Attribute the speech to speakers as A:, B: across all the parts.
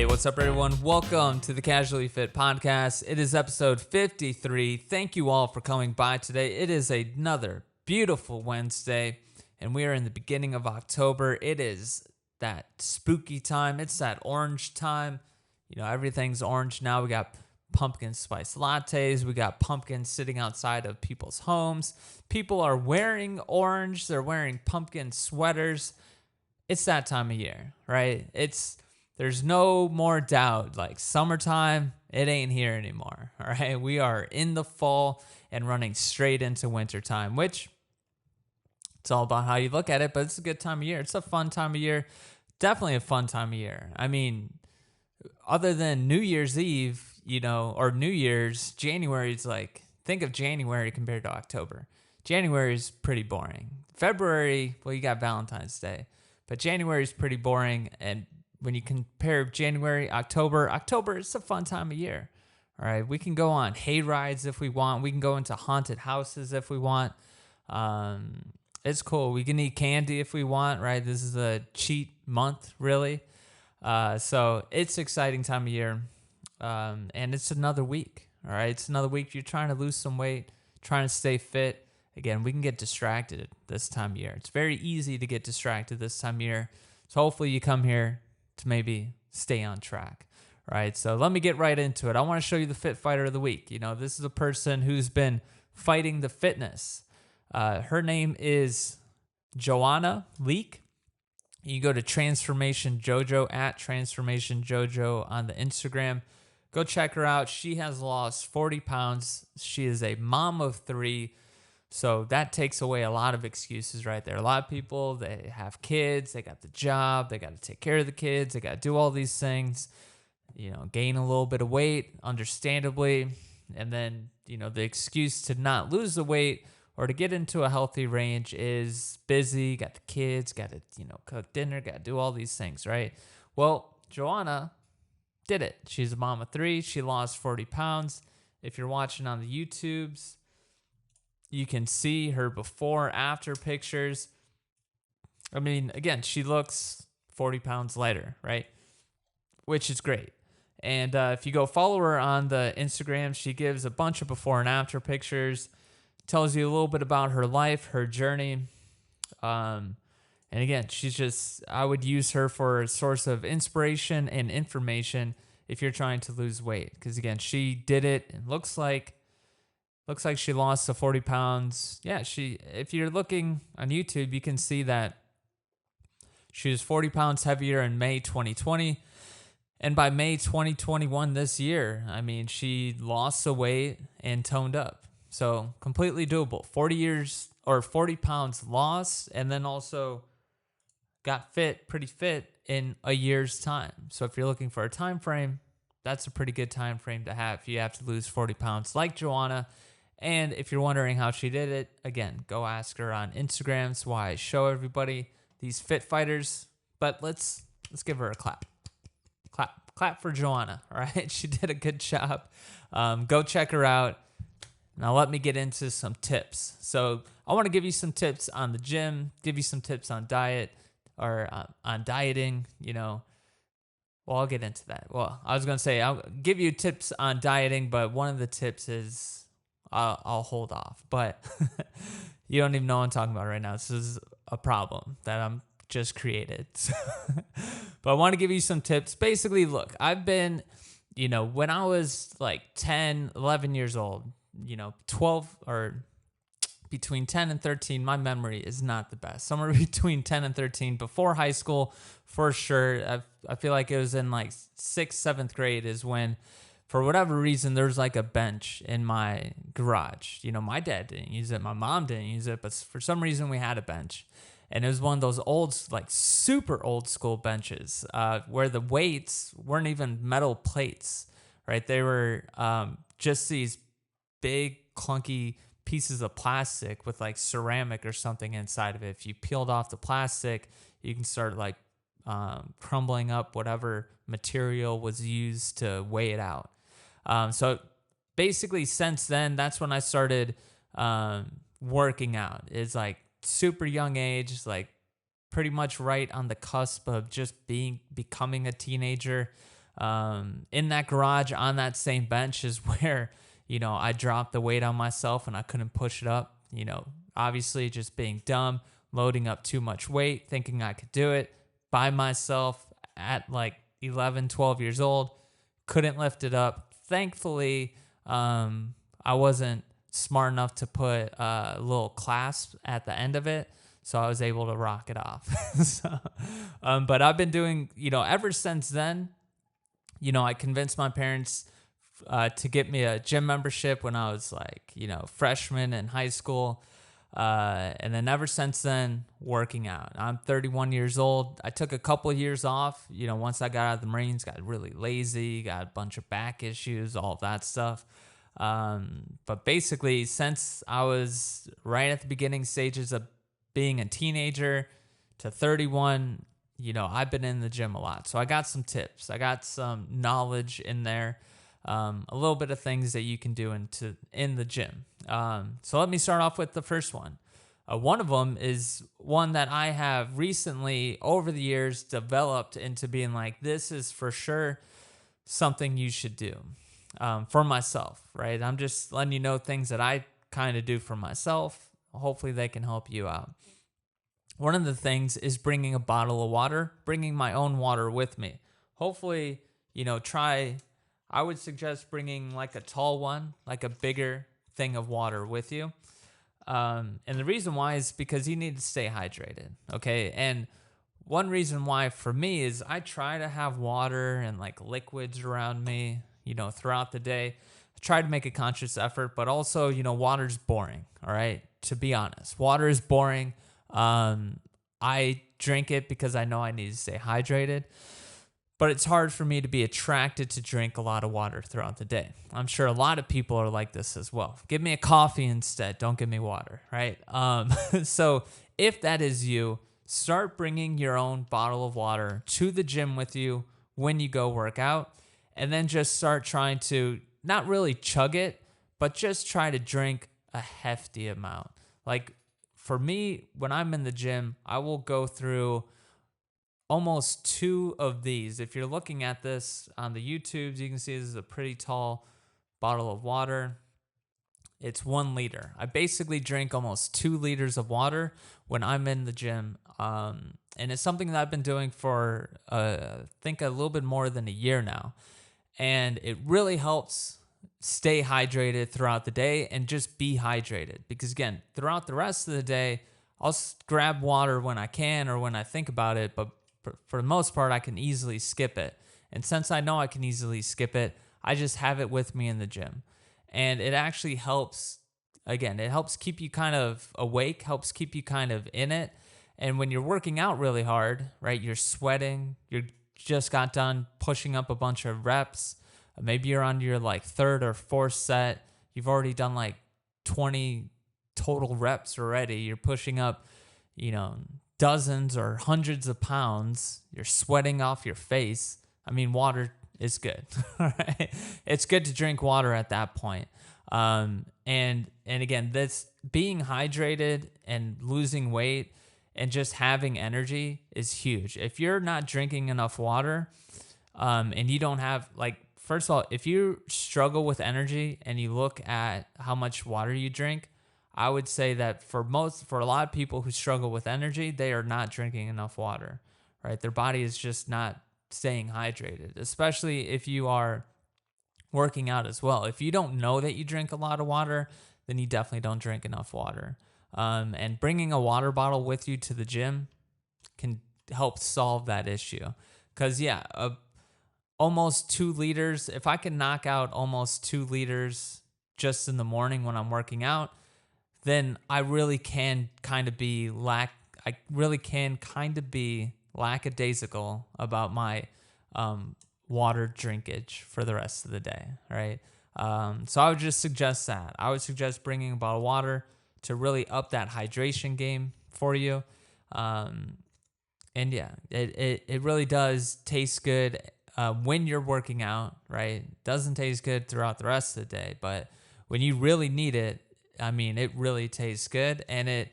A: Hey, what's up, everyone? Welcome to the Casually Fit Podcast. It is episode 53. Thank you all for coming by today. It is another beautiful Wednesday, and we are in the beginning of October. It is that spooky time. It's that orange time. You know, everything's orange now. We got pumpkin spice lattes. We got pumpkins sitting outside of people's homes. People are wearing orange. They're wearing pumpkin sweaters. It's that time of year, right? There's no more doubt, like summertime, it ain't here anymore, all right? We are in the fall and running straight into wintertime, which it's all about how you look at it, but it's a good time of year. It's a fun time of year. Definitely a fun time of year. I mean, other than New Year's Eve, or New Year's, January is like, think of January compared to October. January is pretty boring. February, well, you got Valentine's Day, but January is pretty boring, and when you compare January, October is a fun time of year. All right, we can go on hay rides if we want. We can go into haunted houses if we want. It's cool. We can eat candy if we want, right? This is a cheat month, really. So it's an exciting time of year. And it's another week, all right? It's another week. You're trying to lose some weight, trying to stay fit. Again, we can get distracted this time of year. It's very easy to get distracted this time of year. So hopefully you come here to maybe stay on track, right? So let me get right into it. I want to show you the Fit Fighter of the Week. This is a person who's been fighting the fitness. Her name is Joanna Leak. You go to Transformation Jojo at Transformation Jojo on the Instagram. Go check her out. She has lost 40 pounds. She is a mom of 3. So that takes away a lot of excuses right there. A lot of people, they have kids, they got the job, they got to take care of the kids, they got to do all these things, gain a little bit of weight, understandably. And then, the excuse to not lose the weight or to get into a healthy range is busy, got the kids, got to, cook dinner, got to do all these things, right? Well, Joanna did it. She's a mom of 3. She lost 40 pounds. If you're watching on the YouTubes, you can see her before, after pictures. I mean, again, she looks 40 pounds lighter, right? Which is great. And if you go follow her on the Instagram, she gives a bunch of before and after pictures, tells you a little bit about her life, her journey. And again, I would use her for a source of inspiration and information if you're trying to lose weight. Because again, she did it and looks like she lost the 40 pounds. Yeah, if you're looking on YouTube, you can see that she was 40 pounds heavier in May 2020. And by May 2021 this year, I mean, she lost the weight and toned up. So completely doable. 40 pounds lost, and then also got pretty fit in a year's time. So if you're looking for a time frame, that's a pretty good time frame to have. You have to lose 40 pounds like Joanna. And if you're wondering how she did it, again, go ask her on Instagram. That's why I show everybody these fit fighters. But let's give her a clap. Clap for Joanna, all right? She did a good job. Go check her out. Now let me get into some tips. So I want to give you some tips on the gym, give you some tips on diet or on dieting, Well, I'll get into that. Well, I was going to say I'll give you tips on dieting, but one of the tips is I'll hold off, but you don't even know what I'm talking about right now. This is a problem that I'm just created. But I want to give you some tips. Basically, look, I've been, when I was like 10, 11 years old, 12 or between 10 and 13, my memory is not the best. Somewhere between 10 and 13, before high school, for sure. I feel like it was in like 6th, 7th grade is when, for whatever reason, there's like a bench in my garage. My dad didn't use it. My mom didn't use it. But for some reason, we had a bench. And it was one of those old, like super old school benches where the weights weren't even metal plates, right? They were just these big, clunky pieces of plastic with like ceramic or something inside of it. If you peeled off the plastic, you can start like crumbling up whatever material was used to weigh it out. So basically since then, that's when I started working out. It's like super young age, like pretty much right on the cusp of just becoming a teenager. In that garage on that same bench is where, I dropped the weight on myself and I couldn't push it up. Obviously just being dumb, loading up too much weight, thinking I could do it by myself at like 11, 12 years old, couldn't lift it up. Thankfully, I wasn't smart enough to put a little clasp at the end of it, so I was able to rock it off. But I've been doing, ever since then, I convinced my parents to get me a gym membership when I was like, freshman in high school. And then ever since then, working out. I'm 31 years old. I took a couple of years off. Once I got out of the Marines, got really lazy, got a bunch of back issues, all of that stuff. But basically, since I was right at the beginning stages of being a teenager to 31, I've been in the gym a lot. So I got some tips. I got some knowledge in there. A little bit of things that you can do in the gym. So let me start off with the first one. One of them is one that I have recently, over the years, developed into being like, this is for sure something you should do for myself, right? I'm just letting you know things that I kind of do for myself. Hopefully they can help you out. One of the things is bringing a bottle of water, bringing my own water with me. Hopefully, I would suggest bringing like a tall one, like a bigger thing of water with you. And the reason why is because you need to stay hydrated, okay? And one reason why for me is I try to have water and like liquids around me, throughout the day. I try to make a conscious effort, but also, water's boring, all right? To be honest, water is boring. I drink it because I know I need to stay hydrated. But it's hard for me to be attracted to drink a lot of water throughout the day. I'm sure a lot of people are like this as well. Give me a coffee instead. Don't give me water, right? So if that is you, start bringing your own bottle of water to the gym with you when you go work out. And then just start trying to not really chug it, but just try to drink a hefty amount. Like for me, when I'm in the gym, I will go through almost 2 of these. If you're looking at this on the YouTubes, you can see this is a pretty tall bottle of water. It's 1 liter. I basically drink almost 2 liters of water when I'm in the gym. And it's something that I've been doing for, I think a little bit more than a year now. And it really helps stay hydrated throughout the day and just be hydrated. Because again, throughout the rest of the day, I'll grab water when I can or when I think about it, but for the most part, I can easily skip it. And since I know I can easily skip it, I just have it with me in the gym. And it actually helps, again, it helps keep you kind of awake, helps keep you kind of in it. And when you're working out really hard, right, you're sweating, you just got done pushing up a bunch of reps. Maybe you're on your like 3rd or 4th set. You've already done like 20 total reps already. You're pushing up, dozens or hundreds of pounds. You're sweating off your face. I mean, water is good. Right? It's good to drink water at that point. And again, this being hydrated and losing weight and just having energy is huge. If you're not drinking enough water, and you don't have first of all, if you struggle with energy and you look at how much water you drink, I would say that for a lot of people who struggle with energy, they are not drinking enough water, right? Their body is just not staying hydrated, especially if you are working out as well. If you don't know that you drink a lot of water, then you definitely don't drink enough water. And bringing a water bottle with you to the gym can help solve that issue. Because, almost 2 liters, if I can knock out almost 2 liters just in the morning when I'm working out, then I really can kind of be lackadaisical about my water drinkage for the rest of the day, right? So I would just suggest that. I would suggest bringing a bottle of water to really up that hydration game for you. And yeah, it really does taste good when you're working out, right? It doesn't taste good throughout the rest of the day, but when you really need it, I mean, it really tastes good, and it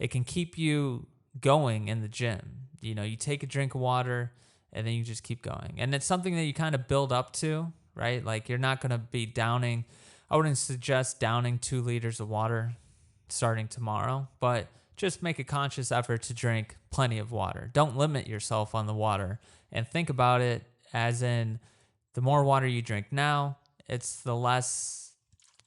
A: can keep you going in the gym. You take a drink of water, and then you just keep going. And it's something that you kind of build up to, right? Like you're not going to be downing. I wouldn't suggest downing 2 liters of water starting tomorrow, but just make a conscious effort to drink plenty of water. Don't limit yourself on the water, and think about it as in the more water you drink now, it's the less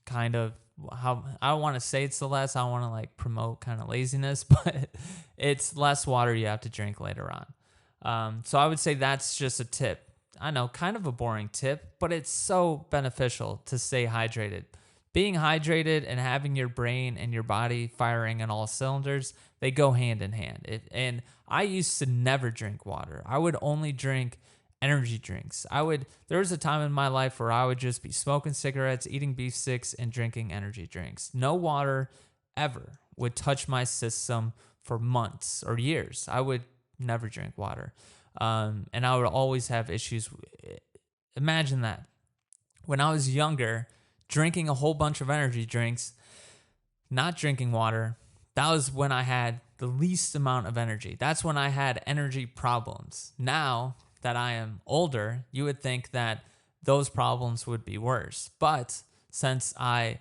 A: kind of how, I don't want to say it's the less, I don't want to like promote kind of laziness, but it's less water you have to drink later on. So I would say that's just a tip. I know, kind of a boring tip, but it's so beneficial to stay hydrated. Being hydrated and having your brain and your body firing on all cylinders, they go hand in hand. And I used to never drink water. I would only drink energy drinks. There was a time in my life where I would just be smoking cigarettes, eating beef sticks, and drinking energy drinks. No water ever would touch my system for months or years. I would never drink water. And I would always have issues. Imagine that. When I was younger, drinking a whole bunch of energy drinks, not drinking water, that was when I had the least amount of energy. That's when I had energy problems. Now that I am older, you would think that those problems would be worse. But since I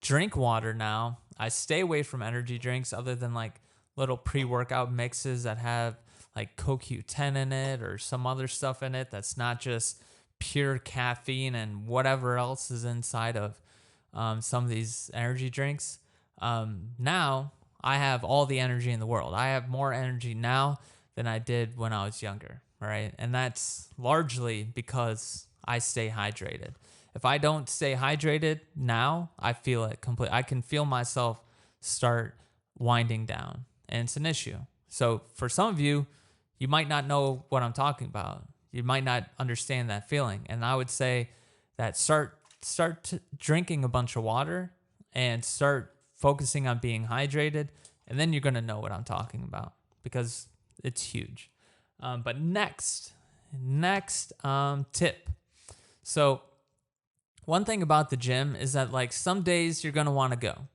A: drink water now, I stay away from energy drinks other than like little pre-workout mixes that have like CoQ10 in it or some other stuff in it that's not just pure caffeine and whatever else is inside of some of these energy drinks. Now I have all the energy in the world. I have more energy now than I did when I was younger, right? And that's largely because I stay hydrated. If I don't stay hydrated now, I feel it complete. I can feel myself start winding down, and it's an issue. So for some of you, you might not know what I'm talking about. You might not understand that feeling. And I would say that start drinking a bunch of water and start focusing on being hydrated, and then you're going to know what I'm talking about because it's huge. But next tip. So one thing about the gym is that like some days you're going to want to go.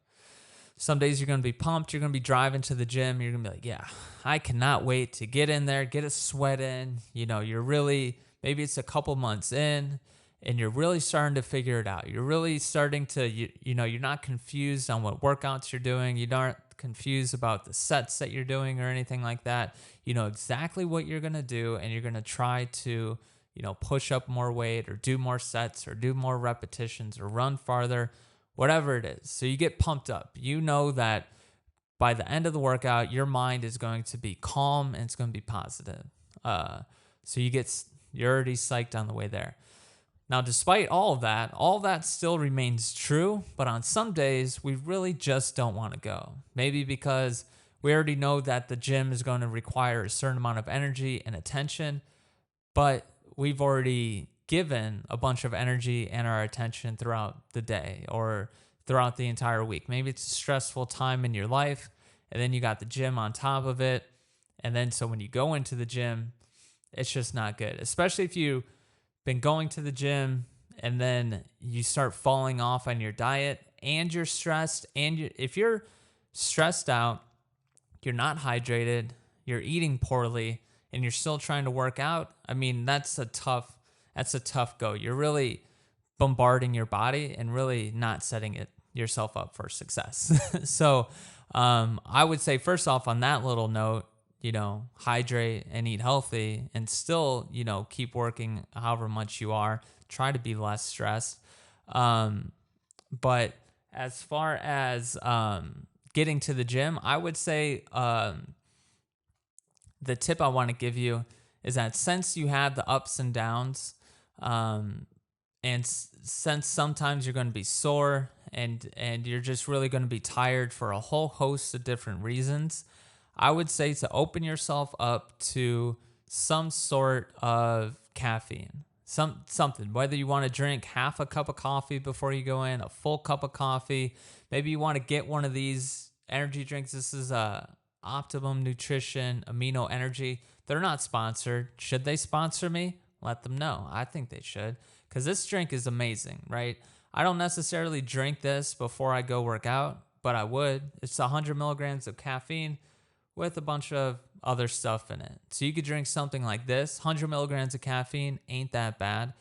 A: Some days you're going to be pumped. You're going to be driving to the gym. You're going to be like, yeah, I cannot wait to get in there, get a sweat in. You know, maybe it's a couple months in and you're really starting to figure it out. You're really starting to, you're not confused on what workouts you're doing. You aren't confused about the sets that you're doing or anything like that. You know exactly what you're going to do, and you're going to try to, push up more weight or do more sets or do more repetitions or run farther, whatever it is. So you get pumped up. You know that by the end of the workout, your mind is going to be calm and it's going to be positive. So you're already psyched on the way there. Now, despite all that still remains true, but on some days, we really just don't want to go. Maybe because we already know that the gym is going to require a certain amount of energy and attention, but we've already given a bunch of energy and our attention throughout the day or throughout the entire week. Maybe it's a stressful time in your life, and then you got the gym on top of it. And then so when you go into the gym, it's just not good, especially if you've been going to the gym and then you start falling off on your diet and you're stressed. And if you're stressed out, you're not hydrated, you're eating poorly, and you're still trying to work out, I mean, that's a tough go. You're really bombarding your body and really not setting yourself up for success. So I would say, first off, on that little note, hydrate and eat healthy and still, keep working however much you are. Try to be less stressed. But as far as getting to the gym, I would say the tip I want to give you is that since you have the ups and downs, and since sometimes you're going to be sore and you're just really going to be tired for a whole host of different reasons, I would say to open yourself up to some sort of caffeine, something, whether you want to drink half a cup of coffee before you go in, a full cup of coffee. Maybe you want to get one of these energy drinks. This is Optimum Nutrition Amino Energy. They're not sponsored. Should they sponsor me? Let them know. I think they should, because this drink is amazing, right? I don't necessarily drink this before I go work out, but I would. It's 100 milligrams of caffeine, with a bunch of other stuff in it. So you could drink something like this. 100 milligrams of caffeine ain't that bad.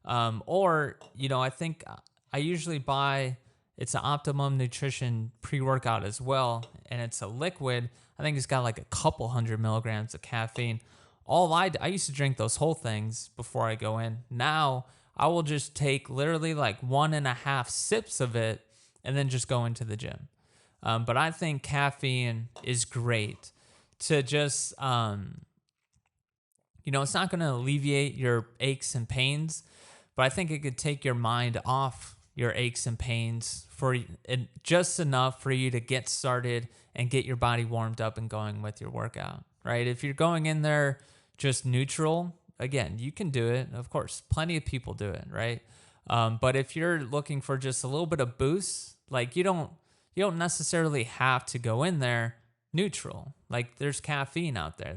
A: Or, I think I usually buy, it's an Optimum Nutrition pre-workout as well, and it's a liquid. I think it's got like a couple 100 milligrams of caffeine. I used to drink those whole things before I go in. Now I will just take literally like 1.5 sips of it and then just go into the gym. But I think caffeine is great to just, it's not going to alleviate your aches and pains, but I think it could take your mind off your aches and pains for just enough for you to get started and get your body warmed up and going with your workout, right? If you're going in there just neutral, again, you can do it. Of course, plenty of people do it, right? But if you're looking for just a little bit of boost, like you don't necessarily have to go in there neutral. Like there's caffeine out there.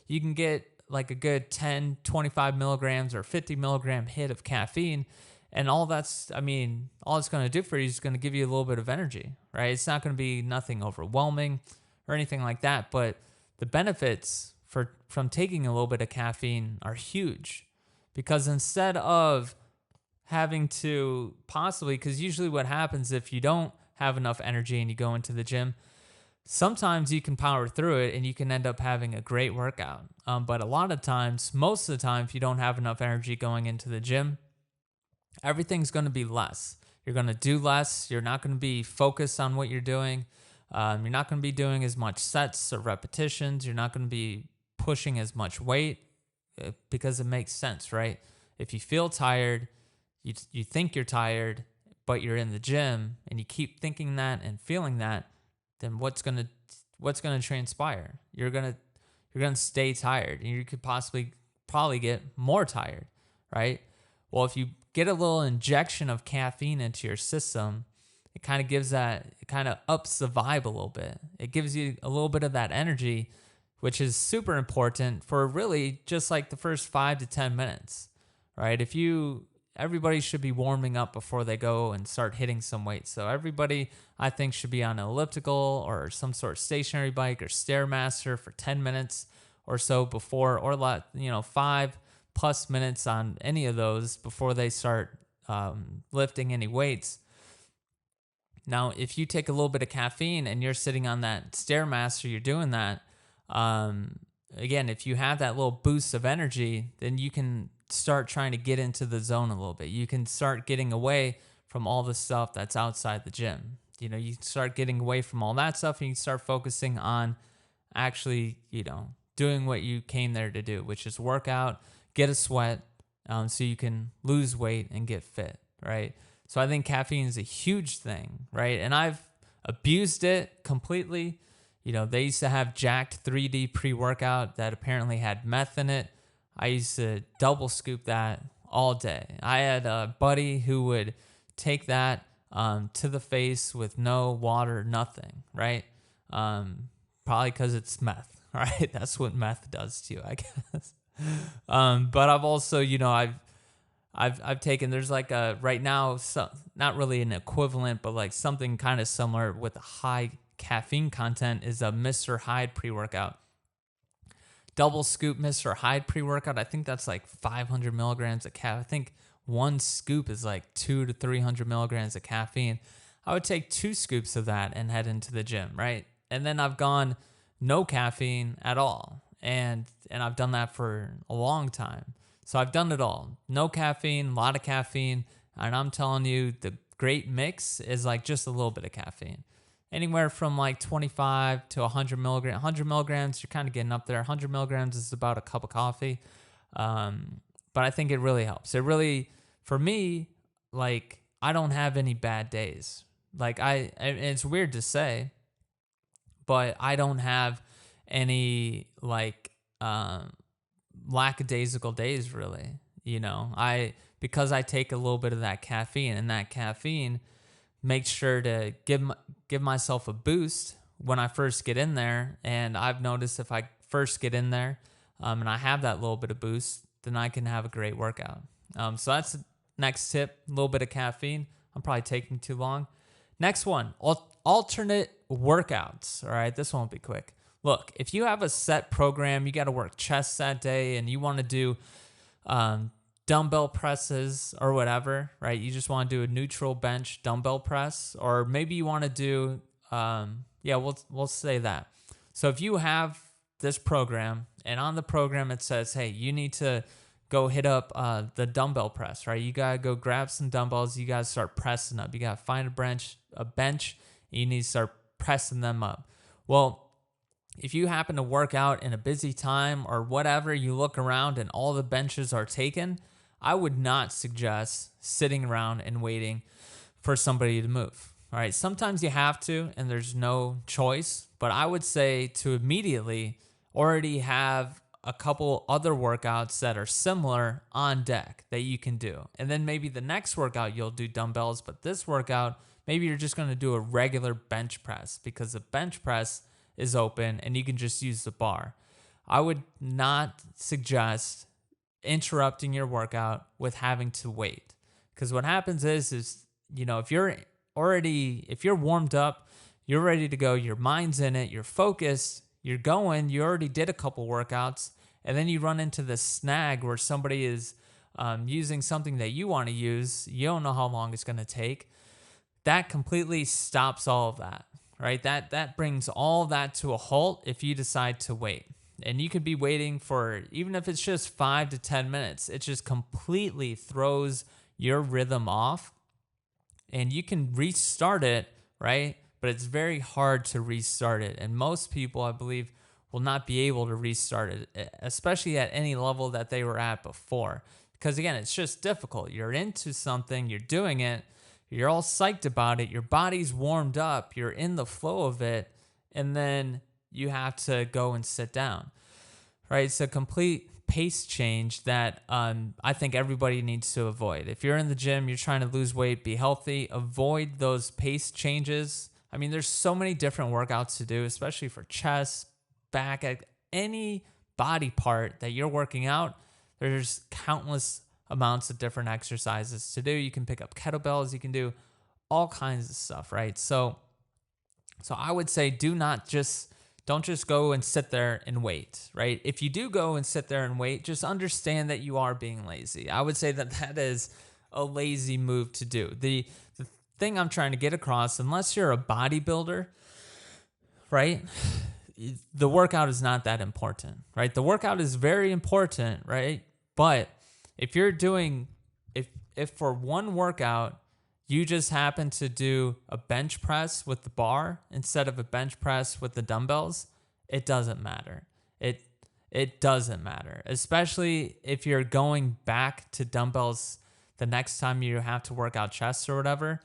A: You can get like a good 10, 25 milligrams or 50 milligram hit of caffeine. And all it's going to do for you is going to give you a little bit of energy, right? It's not going to be nothing overwhelming or anything like that. But the benefits from taking a little bit of caffeine are huge, because instead of having to because usually what happens if you don't have enough energy and you go into the gym, sometimes you can power through it and you can end up having a great workout. But a lot of times, most of the time, if you don't have enough energy going into the gym, everything's going to be less. You're going to do less. You're not going to be focused on what you're doing. You're not going to be doing as much sets or repetitions. You're not going to be pushing as much weight, because it makes sense, right? If you feel tired, you think you're tired, but you're in the gym and you keep thinking that and feeling that, then what's going to transpire? You're going to stay tired, and you could probably get more tired, right? Well, if you get a little injection of caffeine into your system, it kind of ups the vibe a little bit. It gives you a little bit of that energy, which is super important for really just like the first 5 to 10 minutes, right? Everybody should be warming up before they go and start hitting some weight. So everybody, I think, should be on an elliptical or some sort of stationary bike or Stairmaster for 10 minutes or so before, or 5+ minutes on any of those before they start lifting any weights. Now, if you take a little bit of caffeine and you're sitting on that Stairmaster, you're doing that, again, if you have that little boost of energy, then you can start trying to get into the zone a little bit. You can start getting away from all the stuff that's outside the gym. You start getting away from all that stuff, and you start focusing on actually, doing what you came there to do, which is work out, get a sweat, so you can lose weight and get fit, right? So I think caffeine is a huge thing, right? And I've abused it completely. They used to have Jacked 3D pre-workout that apparently had meth in it. I used to double scoop that all day. I had a buddy who would take that to the face with no water, nothing, right? Probably because it's meth, right? That's what meth does to you, I guess. But I've also, I've taken, there's like right now, not really an equivalent, but like something kind of similar with a high caffeine content is a Mr. Hyde pre-workout. Double scoop Mr. Hyde pre-workout, I think that's like 500 milligrams of caffeine. I think one scoop is like 200 to 300 milligrams of caffeine. I would take 2 scoops of that and head into the gym, right? And then I've gone no caffeine at all. And I've done that for a long time. So I've done it all. No caffeine, a lot of caffeine. And I'm telling you, the great mix is like just a little bit of caffeine. Anywhere from like 25 to 100 milligrams. 100 milligrams, you're kind of getting up there. 100 milligrams is about a cup of coffee. But I think it really helps. It really, for me, like I don't have any bad days. Like and it's weird to say, but I don't have any like lackadaisical days really. Because I take a little bit of that caffeine, and that caffeine makes sure to give myself a boost when I first get in there. And I've noticed if I first get in there and I have that little bit of boost, then I can have a great workout. So that's the next tip, a little bit of caffeine. I'm probably taking too long. Next one, alternate workouts. All right, this won't be quick. look, if you have a set program, you got to work chest that day and you want to do dumbbell presses or whatever, right? You just want to do a neutral bench dumbbell press, or maybe you want to do, we'll say that. So if you have this program and on the program it says, hey, you need to go hit up the dumbbell press, right? You got to go grab some dumbbells. You got to start pressing up. You got to find a bench, and you need to start pressing them up. Well, if you happen to work out in a busy time or whatever, you look around and all the benches are taken, I would not suggest sitting around and waiting for somebody to move. All right. Sometimes you have to, and there's no choice, but I would say to immediately already have a couple other workouts that are similar on deck that you can do. And then maybe the next workout you'll do dumbbells, but this workout, maybe you're just going to do a regular bench press because the bench press is open and you can just use the bar. I would not suggest interrupting your workout with having to wait, because what happens is if you're warmed up, you're ready to go, your mind's in it, you're focused, you're going, you already did a couple workouts, and then you run into this snag where somebody is using something that you want to use, you don't know how long it's going to take. That completely stops all of that, right? That brings all that to a halt if you decide to wait. And you could be waiting for, even if it's just 5 to 10 minutes, it just completely throws your rhythm off. And you can restart it, right? But it's very hard to restart it. And most people, I believe, will not be able to restart it, especially at any level that they were at before. Because again, it's just difficult. You're into something, you're doing it, you're all psyched about it, your body's warmed up, you're in the flow of it, and then you have to go and sit down, right? It's a complete pace change that I think everybody needs to avoid. If you're in the gym, you're trying to lose weight, be healthy, avoid those pace changes. I mean, there's so many different workouts to do, especially for chest, back, any body part that you're working out. There's countless amounts of different exercises to do. You can pick up kettlebells, you can do all kinds of stuff, right? So I would say don't just go and sit there and wait, right? If you do go and sit there and wait, just understand that you are being lazy. I would say that is a lazy move to do. The thing I'm trying to get across, unless you're a bodybuilder, right? The workout is not that important, right? The workout is very important, right? But if for one workout, you just happen to do a bench press with the bar instead of a bench press with the dumbbells, it doesn't matter. It doesn't matter, especially if you're going back to dumbbells the next time you have to work out chest or whatever.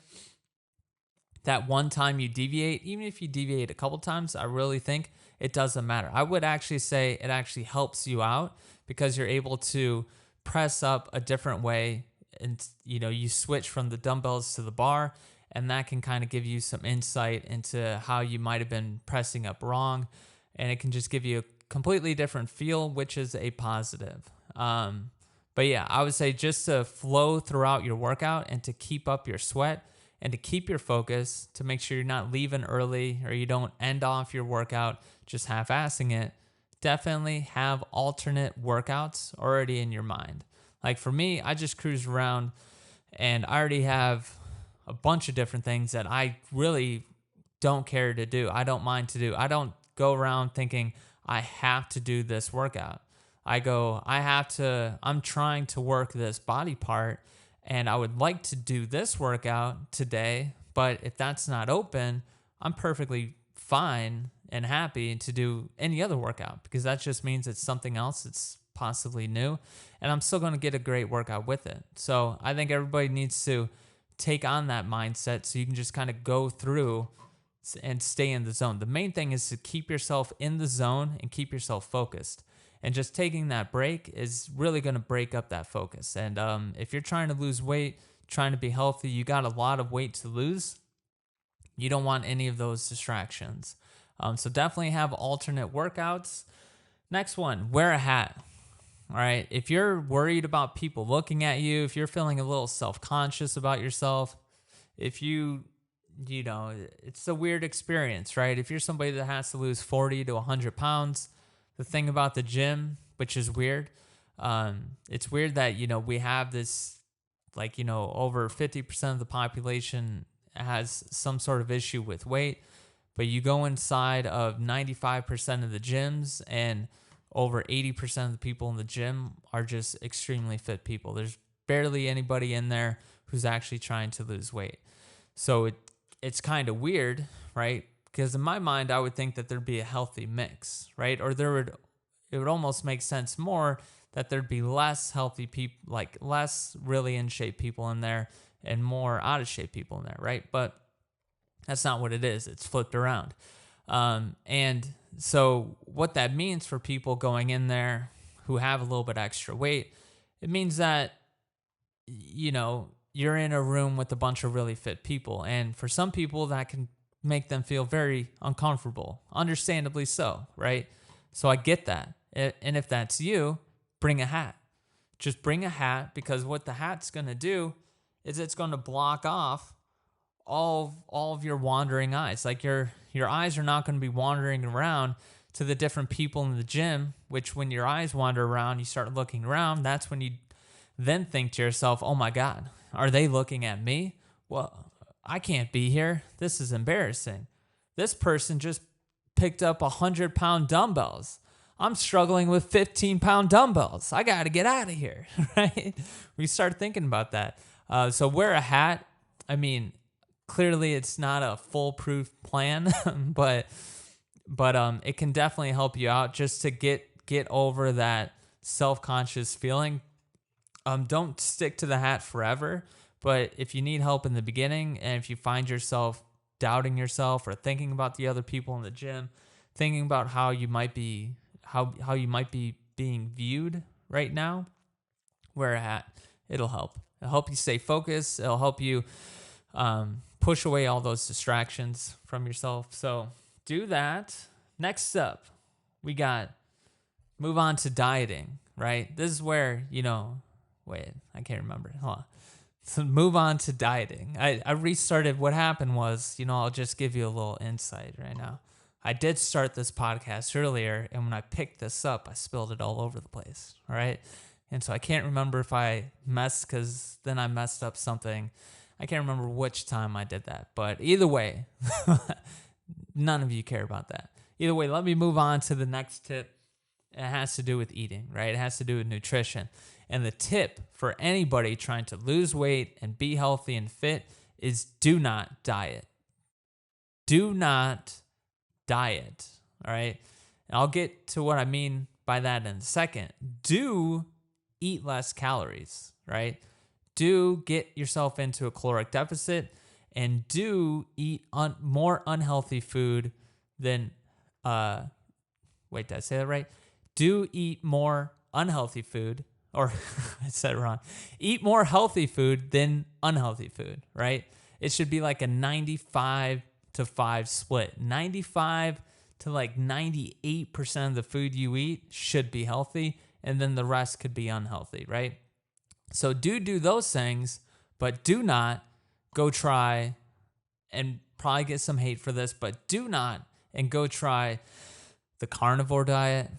A: That one time you deviate, even if you deviate a couple times, I really think it doesn't matter. I would actually say it actually helps you out because you're able to press up a different way, and you switch from the dumbbells to the bar, and that can kind of give you some insight into how you might have been pressing up wrong, and it can just give you a completely different feel, which is a positive. But yeah, I would say just to flow throughout your workout and to keep up your sweat and to keep your focus, to make sure you're not leaving early or you don't end off your workout just half-assing it. Definitely have alternate workouts already in your mind. Like for me, I just cruise around and I already have a bunch of different things that I really don't care to do. I don't mind to do. I don't go around thinking I have to do this workout. I'm trying to work this body part and I would like to do this workout today, but if that's not open, I'm perfectly fine and happy to do any other workout because that just means it's something else that's possibly new and I'm still going to get a great workout with it. So I think everybody needs to take on that mindset so you can just kind of go through and stay in the zone. The main thing is to keep yourself in the zone and keep yourself focused. And just taking that break is really going to break up that focus. And if you're trying to lose weight, trying to be healthy, you got a lot of weight to lose. You don't want any of those distractions. So definitely have alternate workouts. Next one, wear a hat. All right. If you're worried about people looking at you, if you're feeling a little self-conscious about yourself, if you it's a weird experience, right? If you're somebody that has to lose 40 to 100 pounds, the thing about the gym, which is weird, it's weird that, we have this, over 50% of the population has some sort of issue with weight, but you go inside of 95% of the gyms and over 80% of the people in the gym are just extremely fit people. There's barely anybody in there who's actually trying to lose weight. So it's kind of weird, right? Because in my mind, I would think that there'd be a healthy mix, right? Or it would almost make sense more that there'd be less healthy people, like less really in shape people in there and more out of shape people in there, right? But that's not what it is. It's flipped around. And so what that means for people going in there who have a little bit extra weight, it means that, you're in a room with a bunch of really fit people. And for some people, that can make them feel very uncomfortable, understandably so, right? So I get that. And if that's you, bring a hat. Just bring a hat, because what the hat's going to do is it's going to block off all of your wandering eyes. Like your eyes are not going to be wandering around to the different people in the gym, which when your eyes wander around, you start looking around. That's when you then think to yourself, oh my God, are they looking at me? Well, I can't be here. This is embarrassing. This person just picked up 100-pound dumbbells. I'm struggling with 15-pound dumbbells. I got to get out of here, right? We start thinking about that. So wear a hat. I mean, clearly it's not a foolproof plan, but it can definitely help you out just to get over that self-conscious feeling. Don't stick to the hat forever, but if you need help in the beginning, and if you find yourself doubting yourself or thinking about the other people in the gym, thinking about how you might be being viewed right now, wear a hat. It'll help. It'll help you stay focused. It'll help you push away all those distractions from yourself. So do that. Next up, we got move on to dieting, right? This is where, wait, I can't remember. Hold on. So move on to dieting. I restarted. What happened was, I'll just give you a little insight right now. I did start this podcast earlier, and when I picked this up, I spilled it all over the place, all right? And so I can't remember if I because then I messed up something. I can't remember which time I did that. But either way, none of you care about that. Either way, let me move on to the next tip. It has to do with eating, right? It has to do with nutrition. And the tip for anybody trying to lose weight and be healthy and fit is do not diet. Do not diet, all right? And I'll get to what I mean by that in a second. Do eat less calories, right? Do get yourself into a caloric deficit, and do eat more unhealthy food than, wait, did I say that right? Do eat more unhealthy food, or I said it wrong. Eat more healthy food than unhealthy food, right? It should be like a 95 to 5 split. 95 to like 98% of the food you eat should be healthy, and then the rest could be unhealthy, right? So do those things, but do not go try, and probably get some hate for this, but do not and go try the carnivore diet,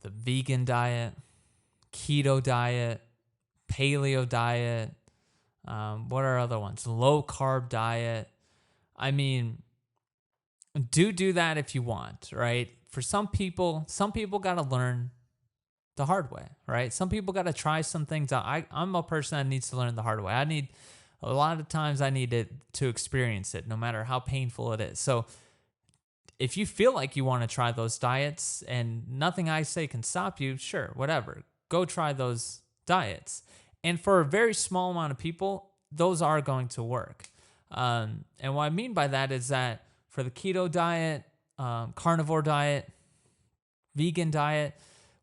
A: the vegan diet, keto diet, paleo diet, what are other ones? Low carb diet. I mean, do that if you want, right? For some people got to learn the hard way, right? Some people got to try some things out. I'm a person that needs to learn the hard way. A lot of times I need it to experience it, no matter how painful it is. So if you feel like you want to try those diets and nothing I say can stop you, sure, whatever. Go try those diets. And for a very small amount of people, those are going to work. And what I mean by that is that for the keto diet, carnivore diet, vegan diet,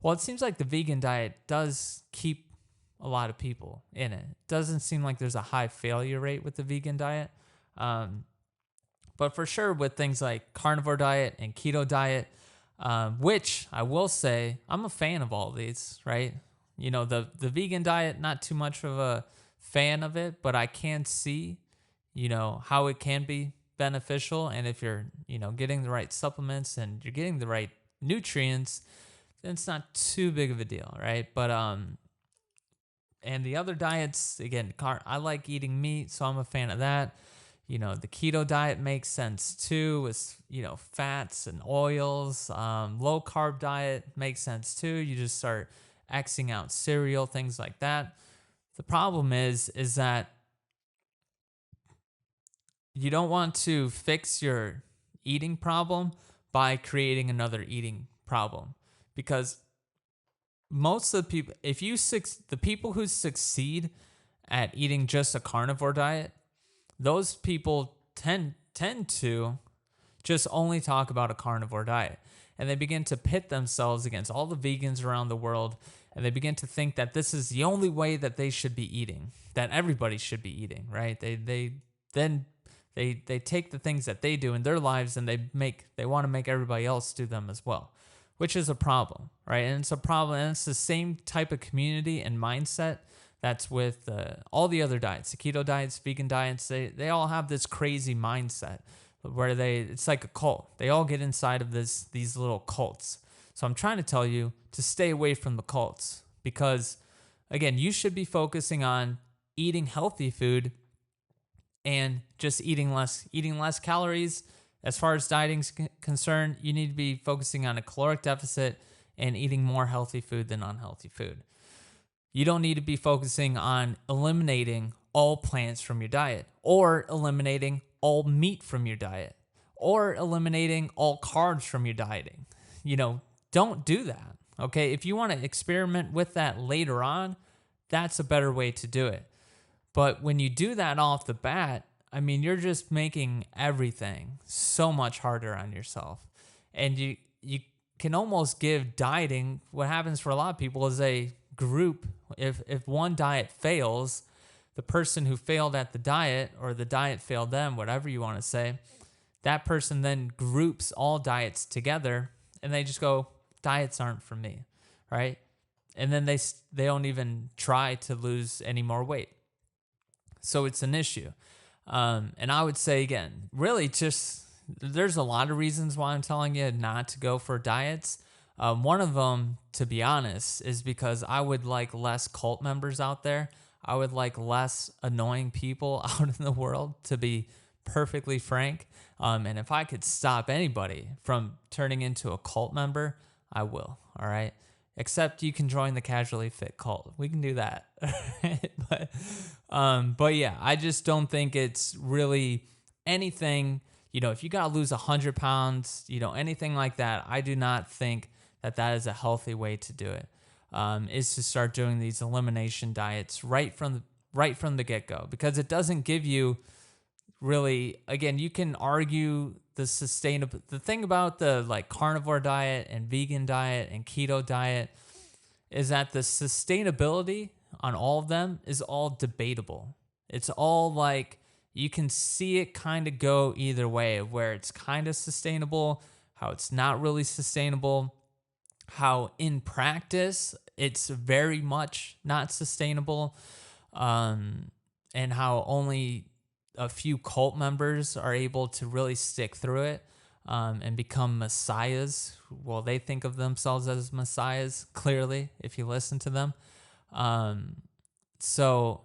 A: well, it seems like the vegan diet does keep a lot of people in it. Doesn't seem like there's a high failure rate with the vegan diet. But for sure with things like carnivore diet and keto diet, which I will say, I'm a fan of all of these, right? The vegan diet, not too much of a fan of it, but I can see, how it can be beneficial, and if you're, getting the right supplements and you're getting the right nutrients, then it's not too big of a deal, right? But and the other diets, again, I like eating meat, so I'm a fan of that. The keto diet makes sense too, with, fats and oils. Low carb diet makes sense too. You just start Xing out cereal, things like that. The problem is that you don't want to fix your eating problem by creating another eating problem, because most of the people, the people who succeed at eating just a carnivore diet, those people tend to just only talk about a carnivore diet, and they begin to pit themselves against all the vegans around the world, and they begin to think that this is the only way that they should be eating, that everybody should be eating, right? They take the things that they do in their lives and they want to make everybody else do them as well, which is a problem, right? And it's a problem, and it's the same type of community and mindset that's with all the other diets, the keto diets, vegan diets. They all have this crazy mindset where it's like a cult. They all get inside of these little cults. So I'm trying to tell you to stay away from the cults, because again, you should be focusing on eating healthy food and just eating less calories. As far as dieting is concerned, you need to be focusing on a caloric deficit and eating more healthy food than unhealthy food. You don't need to be focusing on eliminating all plants from your diet, or eliminating all meat from your diet, or eliminating all carbs from your dieting. Don't do that, okay? If you want to experiment with that later on, that's a better way to do it. But when you do that off the bat, I mean, you're just making everything so much harder on yourself. And you can almost give dieting, what happens for a lot of people is a group. If one diet fails, the person who failed at the diet, or the diet failed them, whatever you want to say, that person then groups all diets together, and they just go, diets aren't for me, right? And then they don't even try to lose any more weight. So it's an issue. And I would say, again, really just, there's a lot of reasons why I'm telling you not to go for diets. One of them, to be honest, is because I would like less cult members out there. I would like less annoying people out in the world, to be perfectly frank. And if I could stop anybody from turning into a cult member, I will, all right? Except you can join the Casually Fit cult. We can do that. But yeah, I just don't think it's really anything, if you got to lose 100 pounds, anything like that, I do not think that is a healthy way to do it. Is to start doing these elimination diets right from the get-go, because it doesn't give you really, again, you can argue the thing about the carnivore diet and vegan diet and keto diet is that the sustainability on all of them is all debatable. It's all you can see it kind of go either way, of where it's kind of sustainable, how it's not really sustainable, how in practice it's very much not sustainable, and how only a few cult members are able to really stick through it and become messiahs. Well, they think of themselves as messiahs, clearly, if you listen to them. So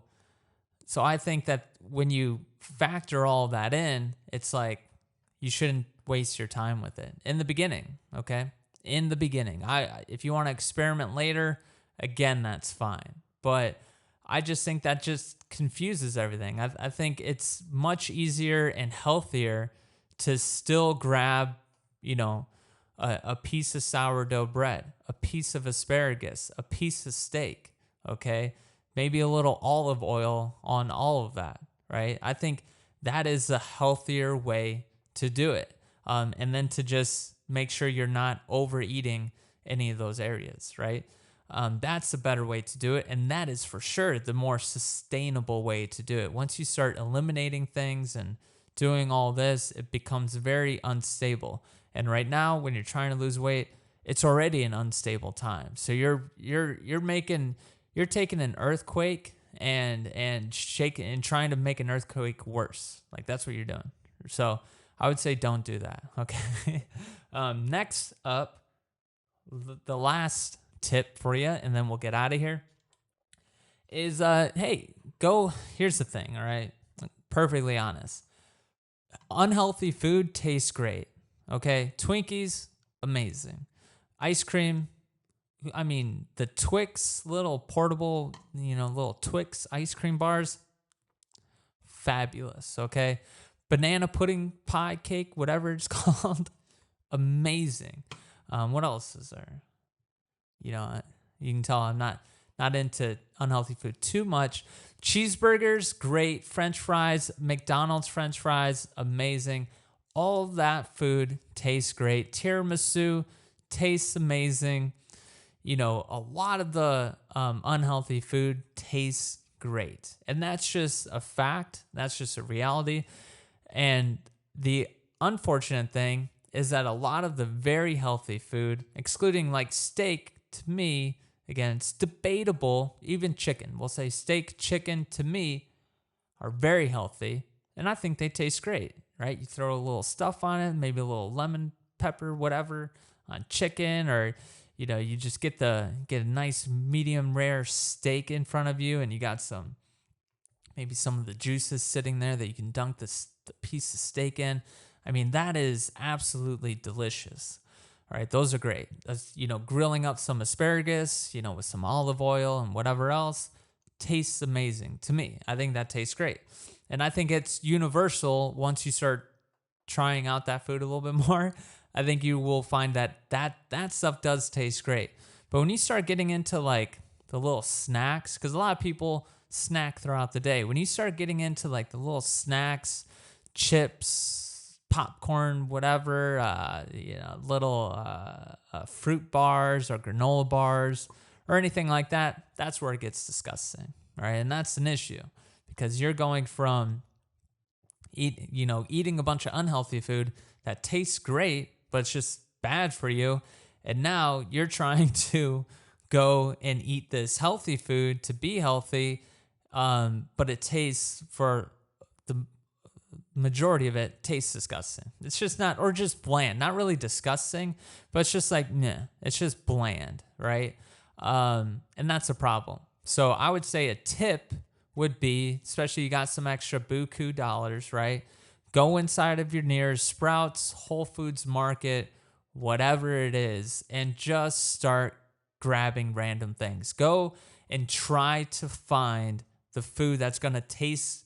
A: I think that when you factor all that in, it's you shouldn't waste your time with it in the beginning, okay? In the beginning. If you want to experiment later, again, that's fine. But I just think that just confuses everything. I think it's much easier and healthier to still grab, a piece of sourdough bread, a piece of asparagus, a piece of steak, okay? Maybe a little olive oil on all of that, right? I think that is a healthier way to do it. And then to just make sure you're not overeating any of those areas, right? That's the better way to do it. And that is for sure the more sustainable way to do it. Once you start eliminating things and doing all this, it becomes very unstable. And right now, when you're trying to lose weight, it's already an unstable time. So you're taking an earthquake and shaking and trying to make an earthquake worse. That's what you're doing, So I would say don't do that. Okay. Next up, the last tip for you, and then we'll get out of here, is hey, here's the thing, all right? Perfectly honest. Unhealthy food tastes great. Okay? Twinkies, amazing. Ice cream, I mean, the Twix, little portable, little Twix ice cream bars, fabulous, okay? Banana pudding, pie, cake, whatever it's called, amazing. What else is there? You can tell I'm not into unhealthy food too much. Cheeseburgers, great. French fries, McDonald's French fries, amazing. All that food tastes great. Tiramisu tastes amazing. A lot of the unhealthy food tastes great. And that's just a fact. That's just a reality. And the unfortunate thing is that a lot of the very healthy food, excluding like steak, to me, again, it's debatable, even chicken. We'll say steak, chicken, to me, are very healthy. And I think they taste great, right? You throw a little stuff on it, maybe a little lemon pepper, whatever, on chicken, or you just get a nice medium rare steak in front of you, and you got maybe some of the juices sitting there that you can dunk the piece of steak in. I mean, that is absolutely delicious. All right, those are great. That's, grilling up some asparagus, with some olive oil and whatever else, tastes amazing to me. I think that tastes great. And I think it's universal once you start trying out that food a little bit more. I think you will find that stuff does taste great. But when you start getting into like the little snacks, because a lot of people snack throughout the day. When you start getting into like the little snacks, chips, popcorn, whatever, little fruit bars or granola bars or anything like that, that's where it gets disgusting, right? And that's an issue because you're going from eating a bunch of unhealthy food that tastes great, but it's just bad for you. And now you're trying to go and eat this healthy food to be healthy, but it tastes, for the majority of it, tastes disgusting. It's just not, or just bland, not really disgusting, but it's just like, nah, it's just bland, right? And that's a problem. So I would say a tip would be, especially you got some extra buku dollars, right? Go inside of your nearest Sprouts, Whole Foods Market, whatever it is, and just start grabbing random things. Go and try to find the food that's going to taste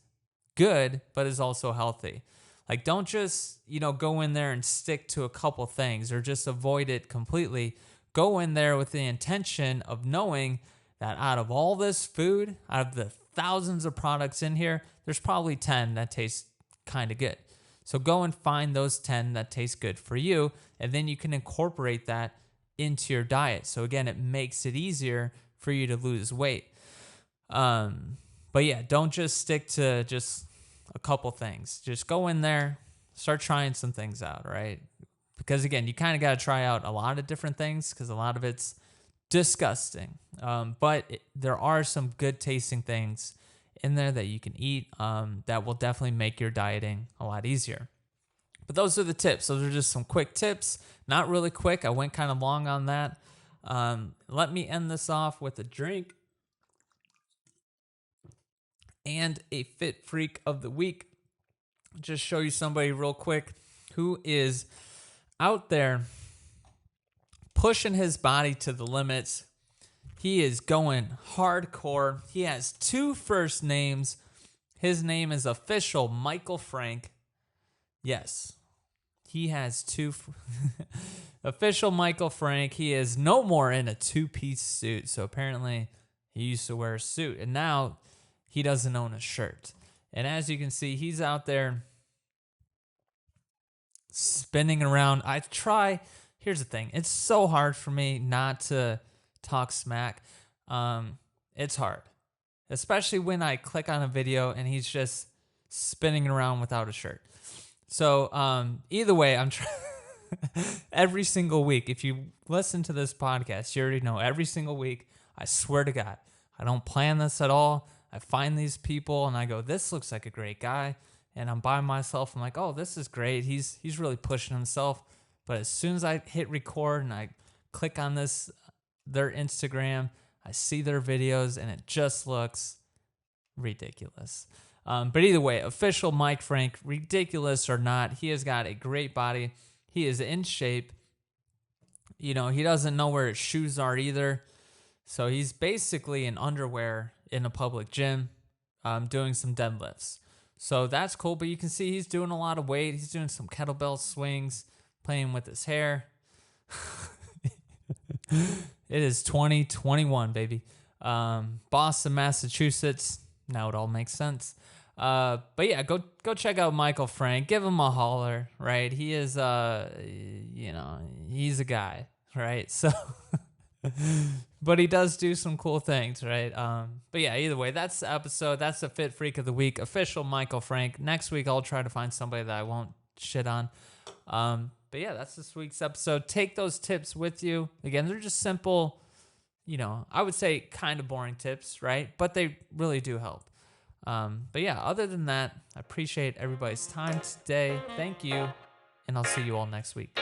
A: good, but is also healthy. Like, don't just, go in there and stick to a couple things or just avoid it completely. Go in there with the intention of knowing that out of all this food, out of the thousands of products in here, there's probably 10 that taste kind of good. So go and find those 10 that taste good for you, and then you can incorporate that into your diet. So again, it makes it easier for you to lose weight. But yeah, don't just stick to just a couple things. Just go in there, start trying some things out, right? Because again, you kind of got to try out a lot of different things because a lot of it's disgusting. But there are some good tasting things in there that you can eat that will definitely make your dieting a lot easier. But those are the tips. Those are just some quick tips. Not really quick. I went kind of long on that. Let me end this off with a drink and a fit freak of the week. Just show you somebody real quick who is out there pushing his body to the limits. He is going hardcore. He has 2 first names. His name is official Michael Frank. Yes, he has 2 official Michael Frank. He is no more in a 2-piece suit. So apparently he used to wear a suit and now he doesn't own a shirt. And as you can see, he's out there spinning around. Here's the thing. It's so hard for me not to talk smack. It's hard, especially when I click on a video and he's just spinning around without a shirt. So either way, I'm trying every single week. If you listen to this podcast, you already know every single week, I swear to God, I don't plan this at all. I find these people and I go, this looks like a great guy. and I'm by myself. I'm like, oh, this is great. He's really pushing himself. But as soon as I hit record and I click on their Instagram, I see their videos, and it just looks ridiculous. But either way, official Mike Frank, ridiculous or not, he has got a great body. He is in shape. He doesn't know where his shoes are either. So he's basically in underwear in a public gym doing some deadlifts. So that's cool, but you can see he's doing a lot of weight. He's doing some kettlebell swings, playing with his hair. It is 2021, baby. Boston, Massachusetts. Now it all makes sense. But yeah, go check out Michael Frank. Give him a holler, right? He is, he's a guy, right? So, but he does do some cool things, right? But yeah, either way, that's the episode. That's the Fit Freak of the Week, official Michael Frank. Next week, I'll try to find somebody that I won't shit on. But yeah, that's this week's episode. Take those tips with you. Again, they're just simple, I would say kind of boring tips, right? But they really do help. But yeah, other than that, I appreciate everybody's time today. Thank you. And I'll see you all next week.